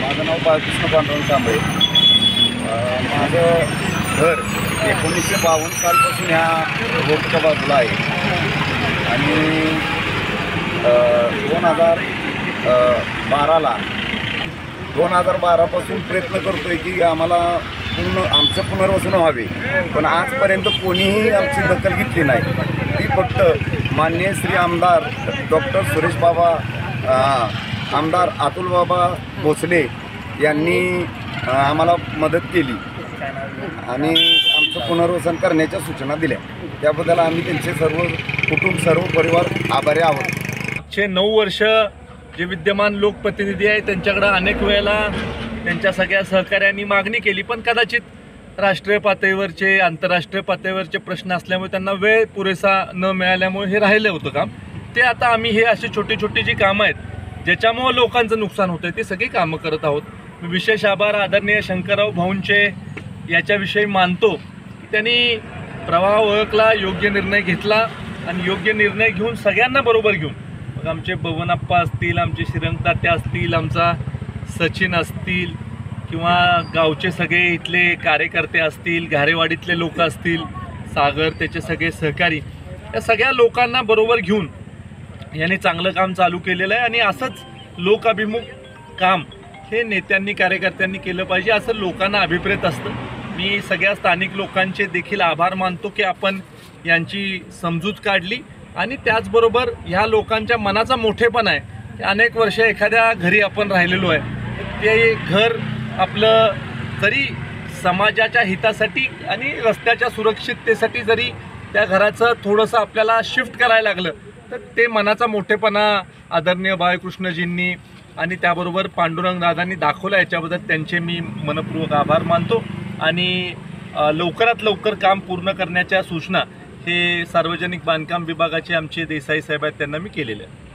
माझं नाव बाळकृष्ण पांडुरंग कांबळे। माझं घर 1952 सालपासून ह्या रोडच्या बाजूला आहे आणि 2012 पासून प्रयत्न करतोय की आम्हाला आमचं पुनर्वसन व्हावे, पण आजपर्यंत कोणीही आमची दखल घेतली नाही। ती फक्त माननीय श्री आमदार डॉक्टर सुरेश बाबा, आमदार अतुल बाबा भोसले यांनी आम्हाला मदत केली आणि आमचं पुनर्वसन करण्याच्या सूचना दिल्या। त्याबद्दल आम्ही त्यांचे सर्व कुटुंब, सर्व परिवार आभारी आहोत। मागचे 9 वर्ष जे विद्यमान लोकप्रतिनिधी आहेत त्यांच्याकडे अनेक वेळेला त्यांच्या सगळ्या सहकार्यांनी मागणी केली, पण कदाचित राष्ट्रीय पातळीवरचे, आंतरराष्ट्रीय पातळीवरचे प्रश्न असल्यामुळे त्यांना वेळ पुरेसा न मिळाल्यामुळे हे राहिलं होतं काम। ते आता आम्ही हे अशी छोटी छोटी जी कामं आहेत ज्याच्यामुळे लोकांचं नुकसान होतं ती सगळी कामं करत आहोत। मी विशेष आभार आदरणीय शंकरराव भाऊंचे याच्याविषयी मानतो की त्यांनी प्रवाह ओळखला, योग्य निर्णय घेतला आणि योग्य निर्णय घेऊन सगळ्यांना बरोबर घेऊन, मग आमचे बबनप्पा असतील, आमचे श्रीरंग तात्या असतील, आमचा सचिन असतील किंवा गावचे सगळे इथले कार्यकर्ते असतील, घारेवाडीतले लोक असतील, सागर त्याचे सगळे सहकारी, या सगळ्या लोकांना बरोबर घेऊन यांनी चांगलं काम चालू केलेलं आहे आणि असंच लोकाभिमुख काम हे नेत्यांनी, कार्यकर्त्यांनी केलं पाहिजे असं लोकांना अभिप्रेत असतं। मी सगळ्या स्थानिक लोकांचे देखील आभार मानतो की आपण यांची समजूत काढली आणि त्याचबरोबर ह्या लोकांच्या मनाचा मोठेपणा आहे की अनेक वर्ष एखाद्या घरी आपण राहिलेलो आहे, ते घर आपलं जरी समाजाच्या हितासाठी आणि रस्त्याच्या सुरक्षिततेसाठी जरी त्या घराचं थोडंसं आपल्याला शिफ्ट करायला लागलं तर ते मनाचा मोठेपणा आदरणीय बाळकृष्णजींनी आणि त्याबरोबर पांडुरंग दादांनी दाखवलं। याच्याबद्दल त्यांचे मी मनपूर्वक आभार मानतो आणि लवकरात लवकर काम पूर्ण करण्याच्या सूचना हे सार्वजनिक बांधकाम विभागाचे आमचे देसाई साहेब आहेत त्यांना मी केलेले आहे।